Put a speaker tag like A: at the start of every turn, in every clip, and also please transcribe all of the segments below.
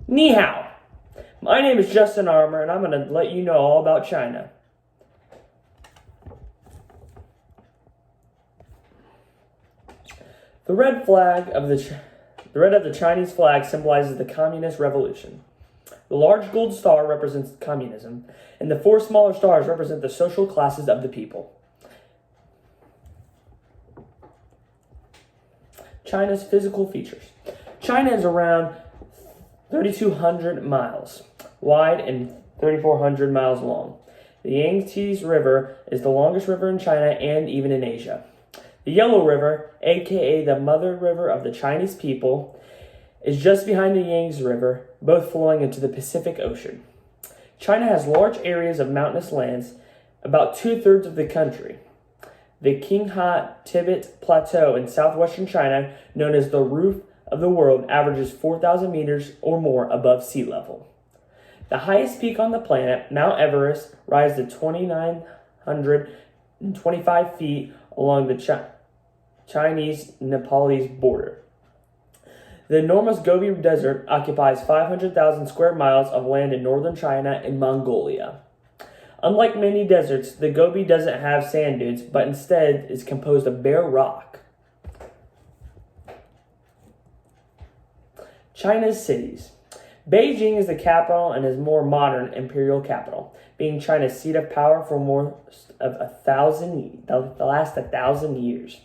A: Ni hao. My name is Justin Armour, and I'm going to let you know all about China. The red of the Chinese flag symbolizes the Communist Revolution. The large gold star represents communism, and the four smaller stars represent the social classes of the people. China's physical features. China is around 3,200 miles wide and 3,400 miles long. The Yangtze River is the longest river in China and even in Asia. The Yellow River, aka the Mother River of the Chinese people, is just behind the Yangtze River, both flowing into the Pacific Ocean. China has large areas of mountainous lands, about 2/3 of the country. The Qinghai-Tibet Plateau in southwestern China, known as the roof of the world, averages 4,000 meters or more above sea level. The highest peak on the planet, Mount Everest, rises to 2,925 feet along the Chinese-Nepalese border. The enormous Gobi Desert occupies 500,000 square miles of land in northern China and Mongolia. Unlike many deserts, the Gobi doesn't have sand dunes, but instead is composed of bare rock. China's cities. Beijing is the capital and is more modern imperial capital, being China's seat of power for more of the last 1,000 years.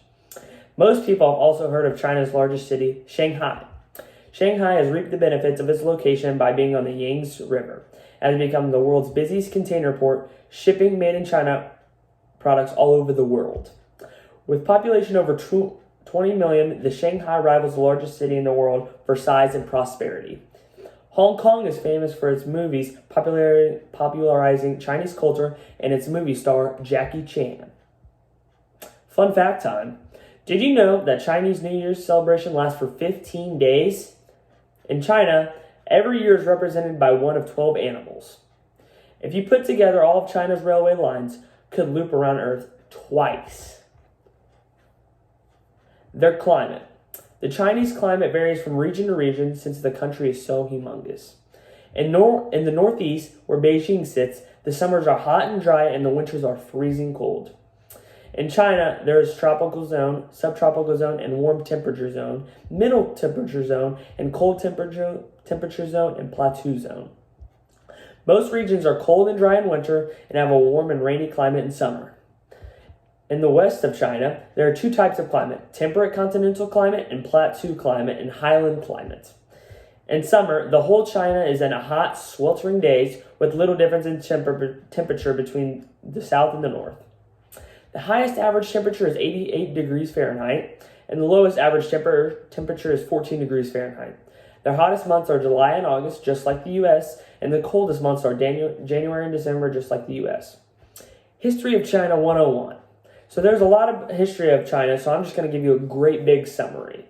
A: Most people have also heard of China's largest city, Shanghai. Shanghai has reaped the benefits of its location by being on the Yangtze River, and has become the world's busiest container port, shipping made in China products all over the world. With population over 20 million, the Shanghai rivals the largest city in the world for size and prosperity. Hong Kong is famous for its movies popularizing Chinese culture and its movie star Jackie Chan. Fun fact time. Did you know that Chinese New Year's celebration lasts for 15 days? In China, every year is represented by one of 12 animals. If you put together all of China's railway lines, could loop around Earth twice. Their climate. The Chinese climate varies from region to region since the country is so humongous. In the northeast, where Beijing sits, the summers are hot and dry and the winters are freezing cold. In China, there is tropical zone, subtropical zone, and warm temperature zone, middle temperature zone, and cold temperature zone, and plateau zone. Most regions are cold and dry in winter and have a warm and rainy climate in summer. In the west of China, there are two types of climate: temperate continental climate and plateau climate and highland climate. In summer, the whole China is in a hot, sweltering days with little difference in temperature between the south and the north. The highest average temperature is 88 degrees Fahrenheit, and the lowest average temperature is 14 degrees Fahrenheit. The hottest months are July and August, just like the U.S., and the coldest months are January and December, just like the U.S. History of China 101. So there's a lot of history of China, so I'm just going to give you a great big summary.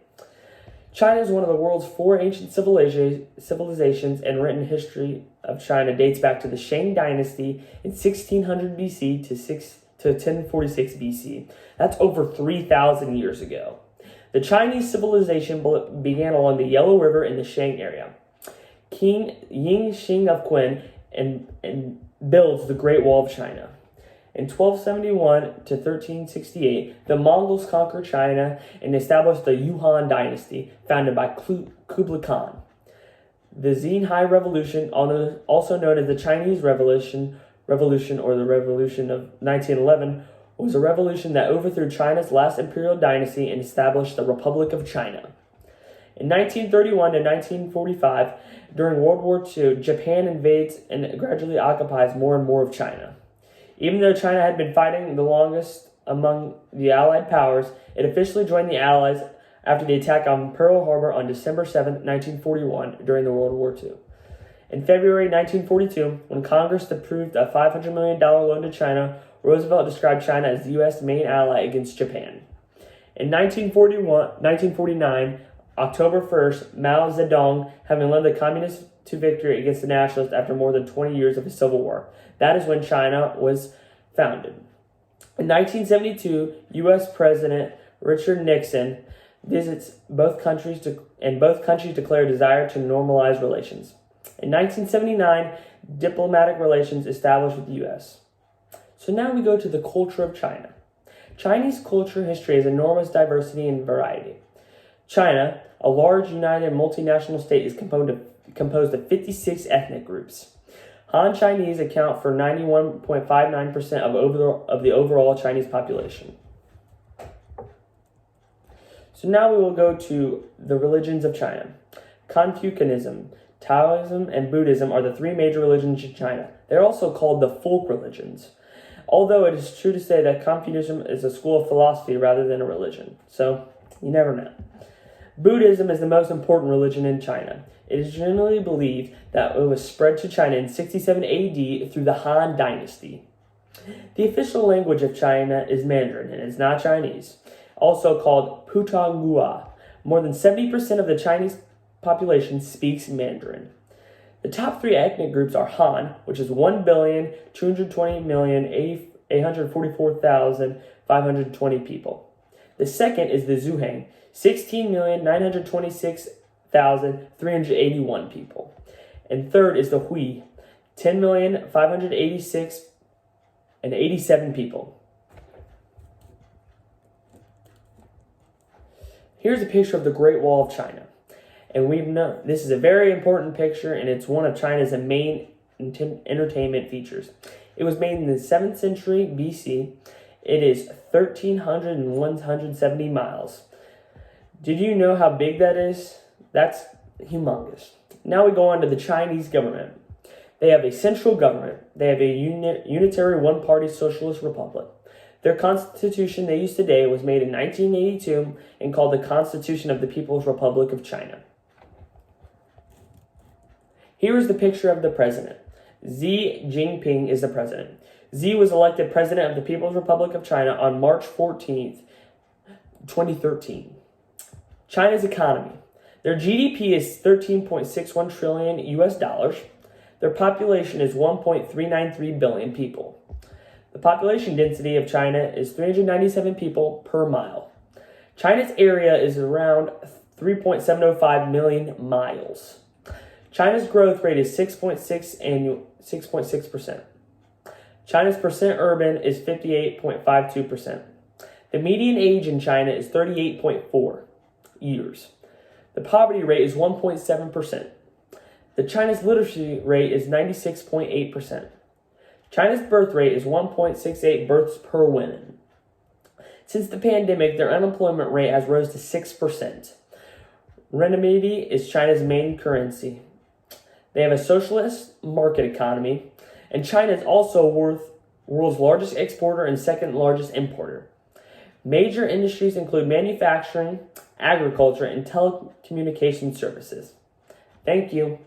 A: China is one of the world's four ancient civilizations, and written history of China dates back to the Shang Dynasty in 1600 BC to 1046 BC. That's over 3,000 years ago. The Chinese civilization began along the Yellow River in the Shang area. King Yingxing of Qin and builds the Great Wall of China. In 1271 to 1368, the Mongols conquered China and established the Yuan dynasty, founded by Kublai Khan. The Xinhai Revolution, also known as the Chinese Revolution or the Revolution of 1911, was a revolution that overthrew China's last imperial dynasty and established the Republic of China. In 1931 to 1945, during World War II, Japan invades and gradually occupies more and more of China. Even though China had been fighting the longest among the Allied powers, it officially joined the Allies after the attack on Pearl Harbor on December 7, 1941, during the World War II. In February 1942, when Congress approved a $500 million loan to China, Roosevelt described China as the U.S. main ally against Japan. In 1949, October 1st, Mao Zedong, having led the communists to victory against the nationalists after more than 20 years of a civil war. That is when China was founded. In 1972, U.S. President Richard Nixon visits both countries and both countries declare a desire to normalize relations. In 1979, diplomatic relations established with the U.S. So now we go to the culture of China. Chinese culture history has enormous diversity and variety. China, a large, united, multinational state, is composed of 56 ethnic groups. Han Chinese account for 91.59% of the overall Chinese population. So now we will go to the religions of China. Confucianism, Taoism, and Buddhism are the three major religions in China. They're also called the folk religions, although it is true to say that Confucianism is a school of philosophy rather than a religion. So, you never know. Buddhism is the most important religion in China. It is generally believed that it was spread to China in 67 AD through the Han Dynasty. The official language of China is Mandarin, and it's not Chinese, also called Putonghua. More than 70% of the Chinese population speaks Mandarin. The top three ethnic groups are Han, which is 1,220,844,520 people. The second is the Zhuang, 16,926,381 people. And third is the Hui, 10,586,087 people. Here's a picture of the Great Wall of China. And this is a very important picture, and it's one of China's main entertainment features. It was made in the 7th century BC. It is 1,370 miles. Did you know how big that is? That's humongous. Now we go on to the Chinese government. They have a central government. They have a unitary one-party socialist republic. Their constitution they use today was made in 1982 and called the Constitution of the People's Republic of China. Here is the picture of the president. Xi Jinping is the president. Xi was elected president of the People's Republic of China on March 14th, 2013. China's economy. Their GDP is 13.61 trillion US dollars. Their population is 1.393 billion people. The population density of China is 397 people per mile. China's area is around 3.705 million miles. China's growth rate is 6.6%. China's percent urban is 58.52%. The median age in China is 38.4 years. The poverty rate is 1.7%. The China's literacy rate is 96.8%. China's birth rate is 1.68 births per woman. Since the pandemic, their unemployment rate has rose to 6%. Renminbi is China's main currency. They have a socialist market economy, and China is also world's largest exporter and second largest importer. Major industries include manufacturing, agriculture, and telecommunication services. Thank you.